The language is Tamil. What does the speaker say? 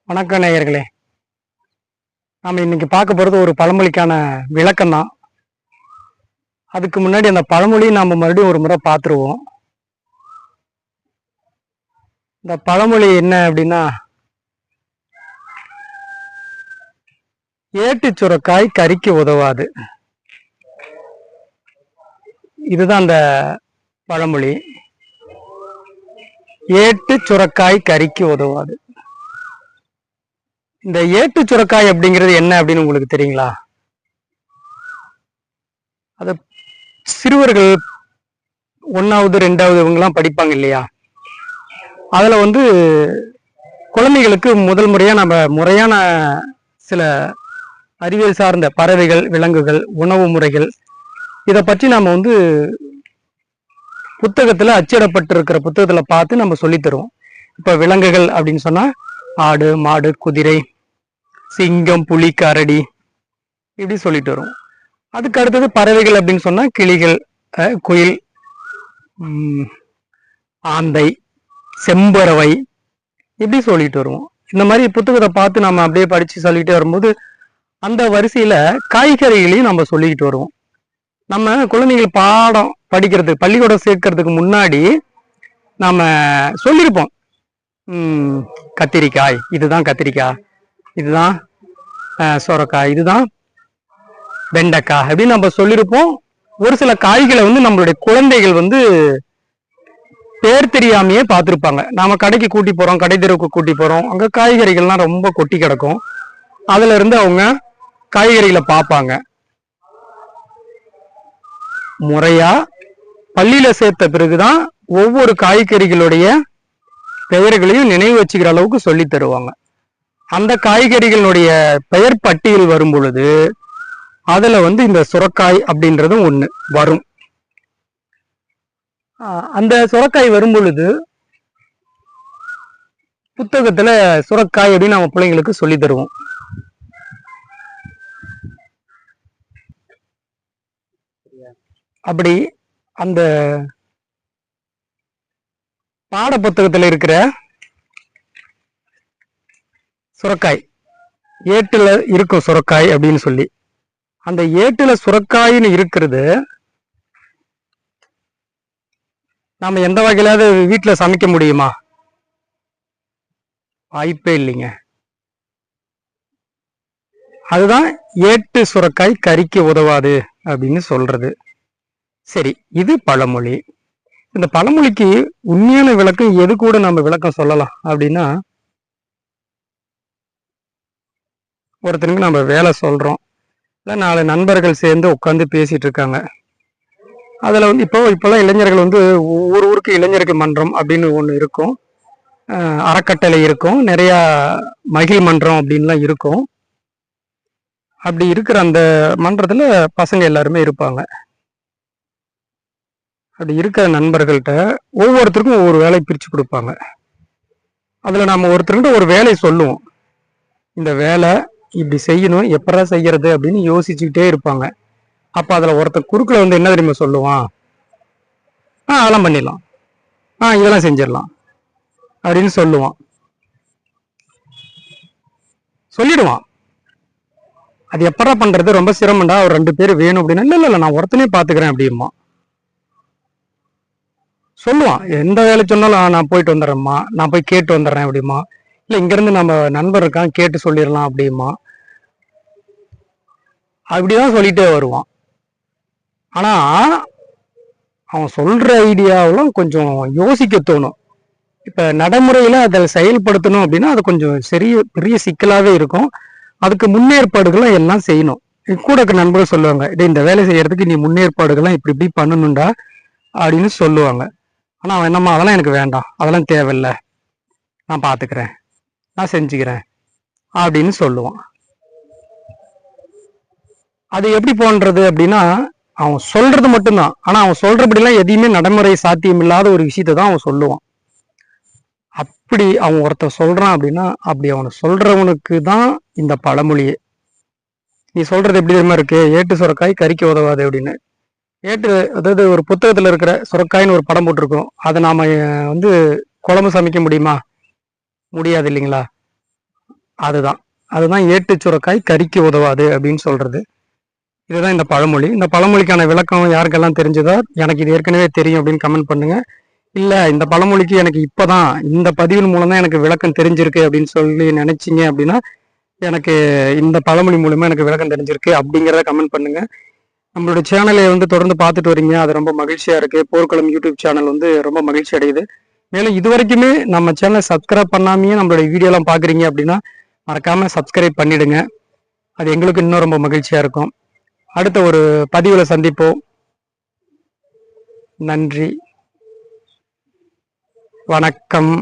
வணக்கம் நேயர்களே. நாம இன்னைக்கு பார்க்க போறது ஒரு பழமொழிக்கான விளக்கம் தான். அதுக்கு முன்னாடி அந்த பழமொழி நாம மறுபடியும் ஒரு முறை பார்த்துருவோம். இந்த பழமொழி என்ன அப்படின்னா, ஏட்டு சுரக்காய் கறிக்கு உதவாது. இதுதான் அந்த பழமொழி. ஏட்டு சுரக்காய் கறிக்கு உதவாது. இந்த ஏட்டு சுரக்காய் அப்படிங்கிறது என்ன அப்படின்னு உங்களுக்கு தெரியுங்களா? அது சிறுவர்கள் 1வது 2வது இவங்கெல்லாம் படிப்பாங்க இல்லையா? அதுல குழந்தைகளுக்கு முதல் முறையா நம்ம முறையான சில அறிவியல் சார்ந்த பறவைகள், விலங்குகள், உணவு முறைகள் இதை பற்றி நம்ம புத்தகத்துல அச்சிடப்பட்டிருக்கிற புத்தகத்துல பார்த்து நம்ம சொல்லி தருவோம். இப்ப விலங்குகள் அப்படின்னு சொன்னா ஆடு, மாடு, குதிரை, சிங்கம், புலி, கரடி இப்படி சொல்லிட்டு வரும். அதுக்கு அடுத்தது பறவைகள் அப்படின்னு சொன்னா கிளிகள், குயில், ஆந்தை, செம்பறவை இப்படி சொல்லிட்டு வருவோம். இந்த மாதிரி புத்தகத்தை பார்த்து நம்ம அப்படியே படிச்சு சொல்லிட்டே வரும்போது அந்த வரிசையில காய்கறிகளையும் நம்ம சொல்லிக்கிட்டு வருவோம். நம்ம குழந்தைகள் பாடம் படிக்கிறது, பள்ளிக்கூடம் சேர்க்கறதுக்கு முன்னாடி நாம சொல்லியிருப்போம். கத்திரிக்காய், இதுதான் கத்திரிக்காய், இதுதான் சொரக்காய், இதுதான் வெண்டைக்காய் அப்படின்னு நம்ம சொல்லியிருப்போம். ஒரு சில காய்களை நம்மளுடைய குழந்தைகள் பேர் தெரியாமையே பார்த்துருப்பாங்க. நாம கடைக்கு கூட்டி போறோம், கடை தெருவுக்கு கூட்டி போறோம், அங்க காய்கறிகள்லாம் ரொம்ப கொட்டி கிடக்கும். அதுல இருந்து அவங்க காய்கறிகளை பார்ப்பாங்க. முறையா பள்ளியில சேர்த்த பிறகுதான் ஒவ்வொரு காய்கறிகளுடைய பெயர்களையும் நினைவு வச்சுக்கிற அளவுக்கு சொல்லி தருவாங்க. அந்த காய்கறிகளுடைய பெயர் பட்டியல் வரும் பொழுது அதுல இந்த சுரக்காய் அப்படின்றதும் ஒண்ணு வரும். அந்த சுரக்காய் வரும் பொழுது புத்தகத்துல சுரக்காய் அப்படின்னு நம்ம பிள்ளைங்களுக்கு சொல்லி தருவோம். அப்படி அந்த பாட புத்தகத்துல இருக்கிற சுரக்காய், ஏட்டுல இருக்கும் சுரக்காய் அப்படின்னு சொல்லி, அந்த ஏட்டுல சுரக்காயின்னு இருக்கிறது நாம எந்த வகையிலாவது வீட்டுல சமைக்க முடியுமா? வாய்ப்பே இல்லைங்க. அதுதான் ஏட்டு சுரக்காய் கறிக்கு உதவாது அப்படின்னு சொல்றது. சரி, இது பழமொழி. இந்த பழமொழிக்கு உண்மையான விளக்கம் எது கூட நம்ம விளக்கம் சொல்லலாம் அப்படின்னா, ஒருத்தனுக்கு நம்ம வேலை சொல்றோம், இல்லை 4 நண்பர்கள் சேர்ந்து உட்காந்து பேசிட்டு இருக்காங்க. அதுல இப்போல்லாம் இளைஞர்கள் ஒவ்வொரு ஊருக்கு இளைஞருக்கு மன்றம் அப்படின்னு ஒண்ணு இருக்கும், அறக்கட்டளை இருக்கும், நிறைய மகிழ் மன்றம் அப்படின்லாம் இருக்கும். அப்படி இருக்கிற அந்த மன்றத்துல பசங்க எல்லாருமே இருப்பாங்க. அப்படி இருக்கிற நண்பர்கள்ட்ட ஒவ்வொருத்தருக்கும் ஒவ்வொரு வேலை பிரிச்சு கொடுப்பாங்க. அதுல நம்ம ஒருத்தர்கிட்ட ஒரு வேலை சொல்லுவோம், இந்த வேலை இப்படி செய்யணும், எப்படா செய்யறது அப்படின்னு யோசிச்சுக்கிட்டே இருப்பாங்க. அப்ப அதுல ஒருத்தர் குறுக்குல என்ன தெரியுமா சொல்லுவான்? அதெல்லாம் பண்ணிடலாம், இதெல்லாம் செஞ்சிடலாம் அப்படின்னு சொல்லிடுவான். அது எப்படா பண்றது, ரொம்ப சிரமம்டா, ஒரு 2 பேர் வேணும் அப்படின்னா, இல்ல நான் ஒருத்தனே பாத்துக்கிறேன் அப்படிமா சொல்லுவான். எந்த வேலை சொன்னாலும் நான் போயிட்டு வந்துடுறேம்மா, நான் போய் கேட்டு வந்துடுறேன் அப்படிமா, இல்ல இங்க இருந்து நம்ம நண்பர் இருக்கான் கேட்டு சொல்லிடலாம் அப்படிமா, அப்படிதான் சொல்லிட்டே வருவான். ஆனா அவன் சொல்ற ஐடியாவெல்லாம் கொஞ்சம் யோசிக்க தோணும். இப்ப நடைமுறையில அதை செயல்படுத்தணும் அப்படின்னா அது கொஞ்சம் பெரிய சிக்கலாவே இருக்கும். அதுக்கு முன்னேற்பாடுகள்லாம் எல்லாம் செய்யணும். கூட நண்பர்கள் சொல்லுவாங்க, இந்த வேலை செய்யறதுக்கு நீ முன்னேற்பாடுகள்லாம் இப்படி பண்ணணும்டா அப்படின்னு சொல்லுவாங்க. ஆனா அவன் என்னம்மா, அதெல்லாம் எனக்கு வேண்டாம், அதெல்லாம் தேவையில்லை, நான் பாத்துக்கிறேன், நான் செஞ்சுக்கிறேன் அப்படின்னு சொல்லுவான். அது எப்படி போன்றது அப்படின்னா, அவன் சொல்றது மட்டும்தான். ஆனா அவன் சொல்றபடிலாம் எதையுமே நடைமுறை சாத்தியம் இல்லாத ஒரு விஷயத்தை தான் அவன் சொல்லுவான். அப்படி அவன் ஒருத்தர் சொல்றான் அப்படின்னா, அப்படி அவனை சொல்றவனுக்கு தான் இந்த பழமொழியே. நீ சொல்றது எப்படி தெரியுமா இருக்கு, ஏட்டு சுரக்காய் கறிக்கு உதவாது அப்படின்னு. ஏட்டு அதாவது ஒரு புத்தகத்துல இருக்கிற சுரக்காய்னு ஒரு படம் போட்டிருக்கோம். அதை நாம குழம்பு சமைக்க முடியுமா? முடியாது இல்லைங்களா? அதுதான் அதுதான் ஏட்டு சுரக்காய் கறிக்கு உதவாது அப்படின்னு சொல்றது. இதுதான் இந்த பழமொழி. இந்த பழமொழிக்கான விளக்கம் யாருக்கெல்லாம் தெரிஞ்சதோ, எனக்கு இது ஏற்கனவே தெரியும் அப்படின்னு கமெண்ட் பண்ணுங்க. இல்ல இந்த பழமொழிக்கு எனக்கு இப்பதான் இந்த பதிவின் மூலம் தான் எனக்கு விளக்கம் தெரிஞ்சிருக்கு அப்படின்னு சொல்லி நினைச்சீங்க அப்படின்னா, எனக்கு இந்த பழமொழி மூலமா எனக்கு விளக்கம் தெரிஞ்சிருக்கு அப்படிங்கிறத கமெண்ட் பண்ணுங்க. நம்மளோட சேனலை தொடர்ந்து பார்த்துட்டு வரீங்க, அது ரொம்ப மகிழ்ச்சியா இருக்கு. போர்க்களம் யூடியூப் சேனல் ரொம்ப மகிழ்ச்சி அடையுது. மேலும் இது வரைக்குமே நம்ம சேனலை சப்ஸ்கிரைப் பண்ணாமையே நம்மளுடைய வீடியோலாம் பார்க்குறீங்க அப்படின்னா மறக்காம சப்ஸ்கிரைப் பண்ணிடுங்க. அது எங்களுக்கு இன்னும் ரொம்ப மகிழ்ச்சியா இருக்கும். அடுத்த ஒரு பதிவில் சந்திப்போம். நன்றி, வணக்கம்.